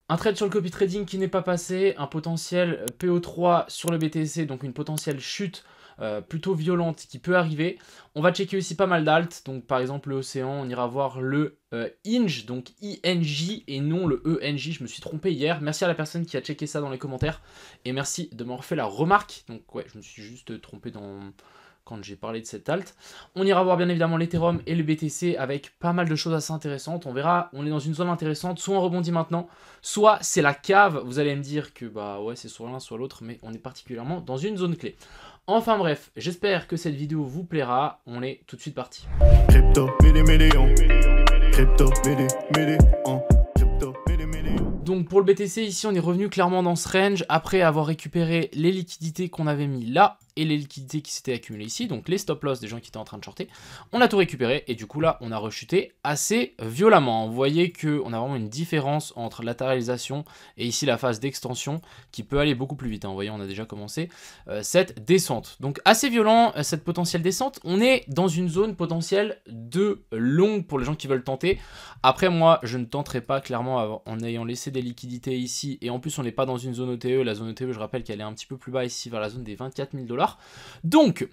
Un trade sur le copy trading qui n'est pas passé, un potentiel PO3 sur le BTC, donc une potentielle chute plutôt violente qui peut arriver. On va checker aussi pas mal d'alt, donc par exemple le Océan, on ira voir le INJ, donc INJ et non le ENJ, je me suis trompé hier. Merci à la personne qui a checké ça dans les commentaires et merci de m'avoir fait la remarque. Donc ouais, je me suis juste trompé quand j'ai parlé de cette alt. On ira voir bien évidemment l'Ethereum et le BTC avec pas mal de choses assez intéressantes. On verra, on est dans une zone intéressante, soit on rebondit maintenant, soit c'est la cave. Vous allez me dire que bah ouais, c'est soit l'un soit l'autre, mais on est particulièrement dans une zone clé. Enfin bref, j'espère que cette vidéo vous plaira. On est tout de suite parti. Crypto, Crypto, donc pour le BTC, ici on est revenu clairement dans ce range après avoir récupéré les liquidités qu'on avait mis là et les liquidités qui s'étaient accumulées ici, donc les stop loss des gens qui étaient en train de shorter. On a tout récupéré et du coup là on a rechuté assez violemment. Vous voyez qu'on a vraiment une différence entre latéralisation et ici la phase d'extension qui peut aller beaucoup plus vite. Vous voyez, on a déjà commencé cette descente. Donc assez violent cette potentielle descente. On est dans une zone potentielle de longue pour les gens qui veulent tenter. Après moi je ne tenterai pas clairement en ayant laissé des liquidités ici et en plus on n'est pas dans une zone OTE. La zone OTE je rappelle qu'elle est un petit peu plus bas ici vers la zone des 24 000 $. Donc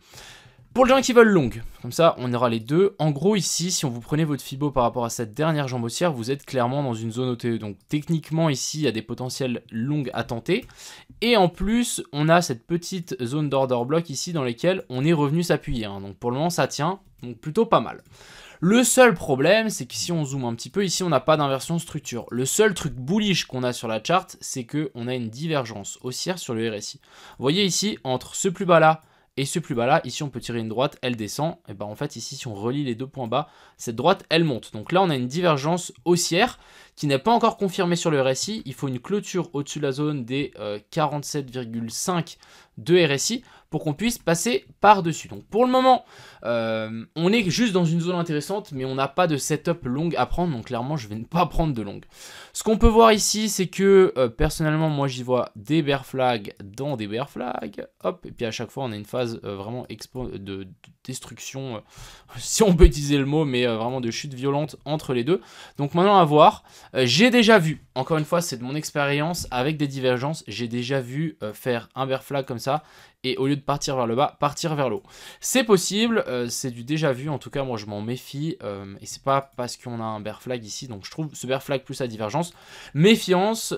pour les gens qui veulent longue, comme ça on aura les deux. En gros ici, si on vous prenez votre Fibo par rapport à cette dernière jambe haussière, vous êtes clairement dans une zone OTE. Donc techniquement ici, il y a des potentiels longues à tenter. Et en plus, on a cette petite zone d'order block ici dans lesquelles on est revenu s'appuyer. Donc pour le moment ça tient, donc plutôt pas mal. Le seul problème, c'est que si on zoome un petit peu, ici on n'a pas d'inversion structure. Le seul truc bullish qu'on a sur la charte, c'est qu'on a une divergence haussière sur le RSI. Vous voyez ici, entre ce plus bas là et ce plus bas là, ici on peut tirer une droite, elle descend. Et ben en fait ici si on relie les deux points bas, cette droite elle monte. Donc là on a une divergence haussière qui n'est pas encore confirmée sur le RSI. Il faut une clôture au-dessus de la zone des 47,5 de RSI pour qu'on puisse passer par-dessus. Donc pour le moment, on est juste dans une zone intéressante, mais on n'a pas de setup longue à prendre, donc clairement je vais ne pas prendre de longue. Ce qu'on peut voir ici, c'est que personnellement, moi j'y vois des bear flags dans des bear flags, hop, et puis à chaque fois on a une phase vraiment de destruction, si on peut utiliser le mot, mais vraiment de chute violente entre les deux. Donc maintenant à voir, j'ai déjà vu, encore une fois c'est de mon expérience, avec des divergences, j'ai déjà vu faire un bear flag comme ça, et au lieu de partir vers le bas, partir vers le haut. C'est possible, c'est du déjà vu, en tout cas moi je m'en méfie, et c'est pas parce qu'on a un bear flag ici, donc je trouve ce bear flag plus la divergence, méfiance.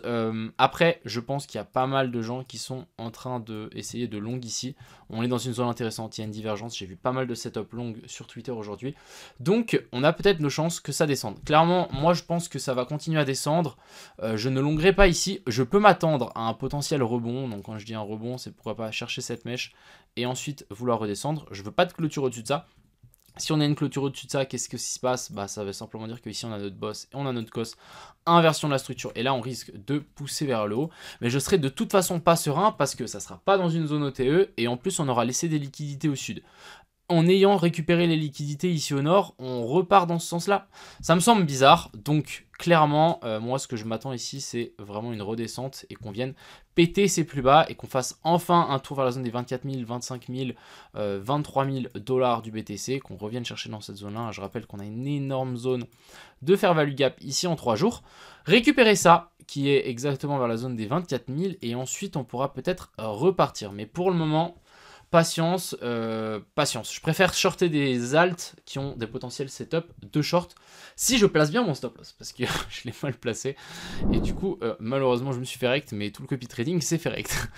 Après je pense qu'il y a pas mal de gens qui sont en train d'essayer de long ici, on est dans une zone intéressante, il y a une divergence, j'ai vu pas mal de setup longues sur Twitter aujourd'hui, donc on a peut-être nos chances que ça descende. Clairement moi je pense que ça va continuer à descendre, je ne longuerai pas ici, je peux m'attendre à un potentiel rebond, donc quand je dis un rebond c'est pourquoi pas chercher cette mèche et ensuite vouloir redescendre. Je veux pas de clôture au-dessus de ça. Si on a une clôture au-dessus de ça, qu'est-ce qui se passe? Bah ça veut simplement dire qu'ici on a notre boss et on a notre cos, inversion de la structure, et là on risque de pousser vers le haut, mais je serai de toute façon pas serein parce que ça sera pas dans une zone OTE et en plus on aura laissé des liquidités au sud. En ayant récupéré les liquidités ici au nord, on repart dans ce sens-là. Ça me semble bizarre, donc clairement, moi ce que je m'attends ici, c'est vraiment une redescente et qu'on vienne péter ces plus bas et qu'on fasse enfin un tour vers la zone des 24 000, 25 000, 23 000 $ du BTC, qu'on revienne chercher dans cette zone-là. Je rappelle qu'on a une énorme zone de fair value gap ici en 3 jours. Récupérer ça, qui est exactement vers la zone des 24 000, et ensuite on pourra peut-être repartir. Mais pour le moment... patience, patience. Je préfère shorter des alts qui ont des potentiels setup de short si je place bien mon stop loss parce que je l'ai mal placé et du coup malheureusement je me suis fait rect, mais tout le copy trading c'est fait rect.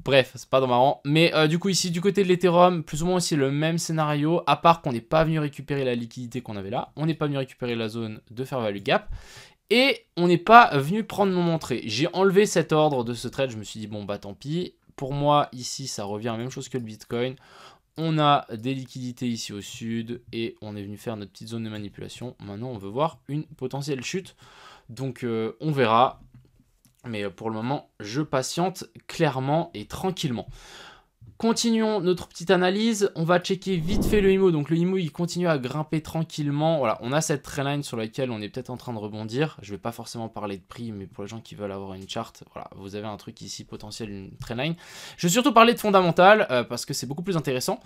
Bref, c'est pas dans marrant, mais du coup ici du côté de l'Ethereum, plus ou moins aussi le même scénario, à part qu'on n'est pas venu récupérer la liquidité qu'on avait là, on n'est pas venu récupérer la zone de fair value gap. Et on n'est pas venu prendre mon entrée. J'ai enlevé cet ordre de ce trade, je me suis dit bon bah tant pis. Pour moi, ici, ça revient à la même chose que le Bitcoin. On a des liquidités ici au sud et on est venu faire notre petite zone de manipulation. Maintenant, on veut voir une potentielle chute. Donc, on verra. Mais pour le moment, je patiente clairement et tranquillement. Continuons notre petite analyse, on va checker vite fait le IMO, donc le IMO il continue à grimper tranquillement, voilà, on a cette trendline sur laquelle on est peut-être en train de rebondir, je vais pas forcément parler de prix, mais pour les gens qui veulent avoir une charte, voilà, vous avez un truc ici potentiel, une trendline. Je vais surtout parler de fondamental, parce que c'est beaucoup plus intéressant.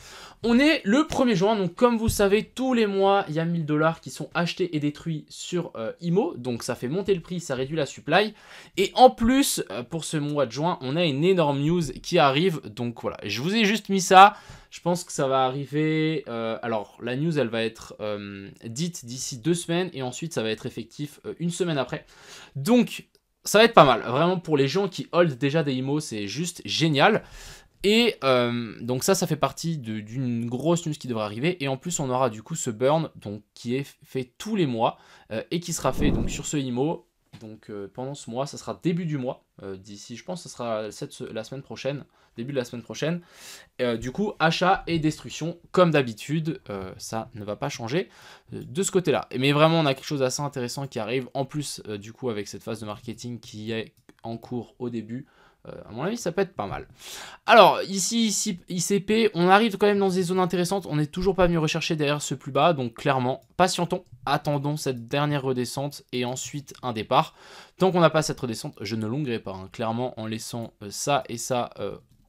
On est le 1er juin, donc comme vous savez, tous les mois, il y a 1000 $ qui sont achetés et détruits sur IMO, donc ça fait monter le prix, ça réduit la supply, et en plus, pour ce mois de juin, on a une énorme news qui arrive, donc voilà, je vous ai juste mis ça, je pense que ça va arriver, alors la news elle va être dite d'ici 2 semaines et ensuite ça va être effectif une semaine après. Donc ça va être pas mal, vraiment pour les gens qui hold déjà des IMO c'est juste génial. Et donc ça fait partie d'une grosse news qui devrait arriver et en plus on aura du coup ce burn donc, qui est fait tous les mois et qui sera fait donc, sur ce IMO. Donc pendant ce mois, ça sera début du mois, d'ici je pense que ce sera la semaine prochaine, début de la semaine prochaine. Du coup, achat et destruction, comme d'habitude, ça ne va pas changer de ce côté-là. Mais vraiment, on a quelque chose d'assez intéressant qui arrive, en plus du coup avec cette phase de marketing qui est en cours au début. À mon avis, ça peut être pas mal. Alors, ici, ICP, on arrive quand même dans des zones intéressantes. On n'est toujours pas venu rechercher derrière ce plus bas. Donc, clairement, patientons. Attendons cette dernière redescente et ensuite un départ. Tant qu'on n'a pas cette redescente, je ne longuerai pas. Hein. Clairement, en laissant ça et ça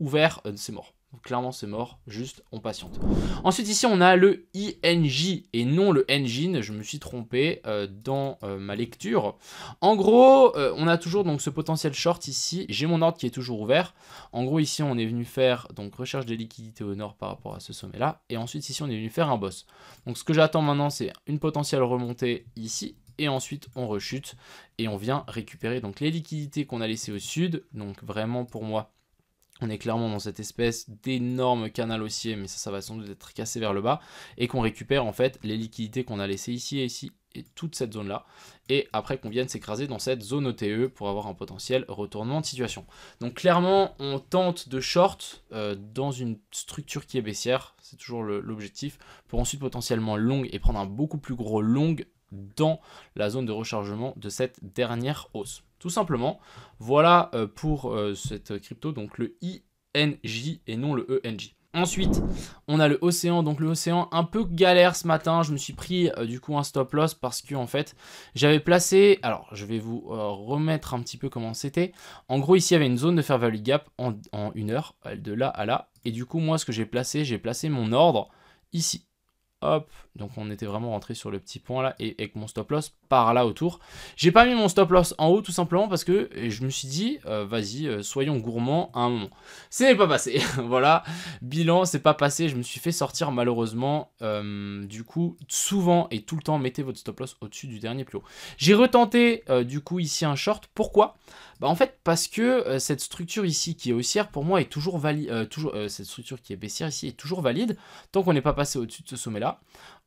ouvert, c'est mort. Donc, clairement, c'est mort. Juste, on patiente. Ensuite, ici, on a le INJ et non le Engine. Je me suis trompé dans ma lecture. En gros, on a toujours donc, ce potentiel short ici. J'ai mon ordre qui est toujours ouvert. En gros, ici, on est venu faire donc, recherche des liquidités au nord par rapport à ce sommet-là. Et ensuite, ici, on est venu faire un boss. Donc, ce que j'attends maintenant, c'est une potentielle remontée ici. Et ensuite, on rechute et on vient récupérer donc, les liquidités qu'on a laissées au sud. Donc, vraiment, pour moi, on est clairement dans cette espèce d'énorme canal haussier, mais ça va sans doute être cassé vers le bas, et qu'on récupère en fait les liquidités qu'on a laissées ici et ici, et toute cette zone-là, et après qu'on vienne s'écraser dans cette zone OTE pour avoir un potentiel retournement de situation. Donc clairement, on tente de short dans une structure qui est baissière, c'est toujours l'objectif, pour ensuite potentiellement long et prendre un beaucoup plus gros long dans la zone de rechargement de cette dernière hausse. Tout simplement, voilà pour cette crypto, donc le INJ et non le ENJ. Ensuite, on a le Océan, donc le Océan un peu galère ce matin, je me suis pris du coup un stop loss parce que en fait j'avais placé, alors je vais vous remettre un petit peu comment c'était, en gros ici il y avait une zone de fair value gap en 1 heure, de là à là, et du coup moi ce que j'ai placé mon ordre ici. Hop, donc on était vraiment rentré sur le petit point là et avec mon stop loss par là autour. J'ai pas mis mon stop loss en haut tout simplement parce que je me suis dit vas-y soyons gourmands à un moment. Ce n'est pas passé, voilà, bilan c'est pas passé, je me suis fait sortir malheureusement. Du coup souvent et tout le temps mettez votre stop loss au-dessus du dernier plus haut. J'ai retenté du coup ici un short, pourquoi ? Bah en fait parce que cette structure ici qui est haussière pour moi est toujours valide, cette structure qui est baissière ici est toujours valide tant qu'on n'est pas passé au-dessus de ce sommet là.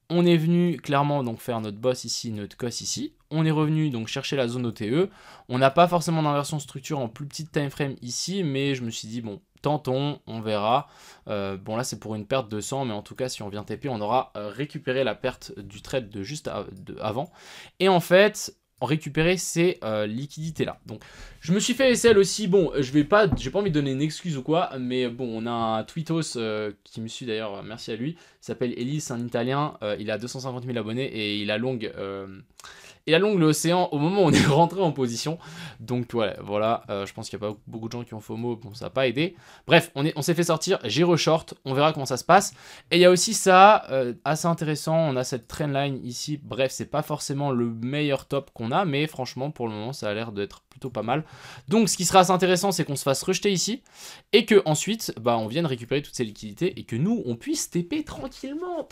On est venu clairement donc faire notre boss ici, notre cos ici. On est revenu donc chercher la zone OTE. On n'a pas forcément d'inversion de structure en plus petite time frame ici, mais je me suis dit bon, tentons, on verra. Bon là c'est pour une perte de 100, mais en tout cas si on vient TP, on aura récupéré la perte du trade de juste avant. Et en fait, récupérer ces liquidités là. Donc je me suis fait SL aussi, bon j'ai pas envie de donner une excuse ou quoi, mais bon on a un tweetos qui me suit d'ailleurs, merci à lui, il s'appelle Elise, c'est un italien, il a 250 000 abonnés et il a long l'océan au moment où on est rentré en position. Donc ouais, voilà, je pense qu'il n'y a pas beaucoup de gens qui ont FOMO, bon ça n'a pas aidé. Bref, on s'est fait sortir, j'ai reshort, on verra comment ça se passe. Et il y a aussi ça, assez intéressant, on a cette trendline ici, bref, c'est pas forcément le meilleur top qu'on a, mais franchement pour le moment ça a l'air d'être plutôt pas mal. Donc ce qui sera assez intéressant, c'est qu'on se fasse rejeter ici, et que ensuite bah, on vienne récupérer toutes ces liquidités, et que nous on puisse TP tranquillement.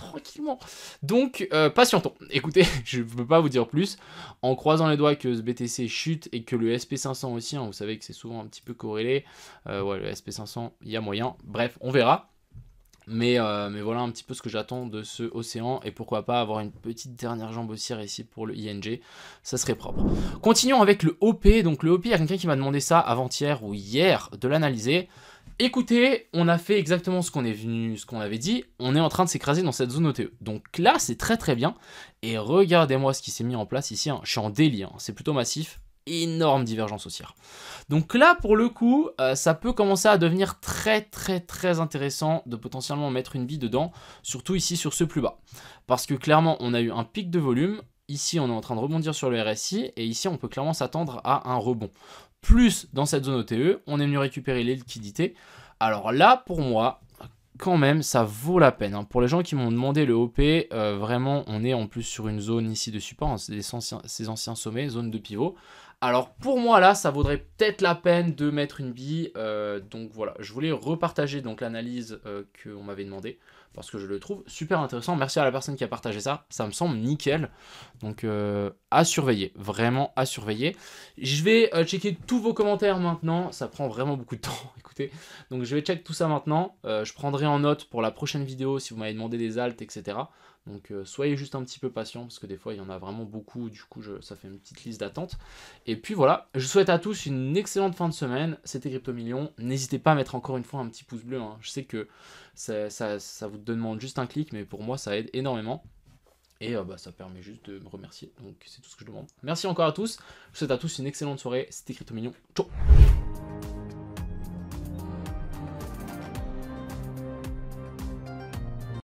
Donc patientons, écoutez, je ne peux pas vous dire plus. En croisant les doigts que ce BTC chute et que le SP500 aussi, hein, vous savez que c'est souvent un petit peu corrélé. Ouais, le SP500, il y a moyen. Bref, on verra. Mais voilà un petit peu ce que j'attends de ce Océan. Et pourquoi pas avoir une petite dernière jambe haussière ici pour le ING. Ça serait propre. Continuons avec le OP. Donc le OP, il y a quelqu'un qui m'a demandé ça avant-hier ou hier de l'analyser. Écoutez, on a fait exactement ce qu'on avait dit, on est en train de s'écraser dans cette zone OTE. Donc là, c'est très très bien. Et regardez-moi ce qui s'est mis en place ici, hein. Je suis en daily, hein. C'est plutôt massif. énorme divergence haussière. Donc là, pour le coup, ça peut commencer à devenir très intéressant de potentiellement mettre une bille dedans, surtout ici sur ce plus bas. Parce que clairement, on a eu un pic de volume, ici on est en train de rebondir sur le RSI, et ici on peut clairement s'attendre à un rebond. Plus dans cette zone OTE, on est venu récupérer les liquidités. Alors là, pour moi, quand même, ça vaut la peine. Hein. Pour les gens qui m'ont demandé le OP, vraiment, on est en plus sur une zone ici de support, hein, c'est ces anciens sommets, zone de pivot. Alors pour moi là, ça vaudrait peut-être la peine de mettre une bille. Donc voilà, je voulais repartager donc l'analyse qu'on m'avait demandé parce que je le trouve super intéressant. Merci à la personne qui a partagé ça, ça me semble nickel. Donc à surveiller, vraiment à surveiller. Je vais checker tous vos commentaires maintenant, ça prend vraiment beaucoup de temps, écoutez. Donc je vais check tout ça maintenant, je prendrai en note pour la prochaine vidéo si vous m'avez demandé des alts, etc. Donc soyez juste un petit peu patient parce que des fois il y en a vraiment beaucoup, du coup ça fait une petite liste d'attente. Et puis voilà, je souhaite à tous une excellente fin de semaine, c'était Crypto Millions, n'hésitez pas à mettre encore une fois un petit pouce bleu, hein. Je sais que ça vous demande juste un clic, mais pour moi ça aide énormément. Et ça permet juste de me remercier, donc c'est tout ce que je demande. Merci encore à tous, je vous souhaite à tous une excellente soirée, c'était Crypto Millions, ciao.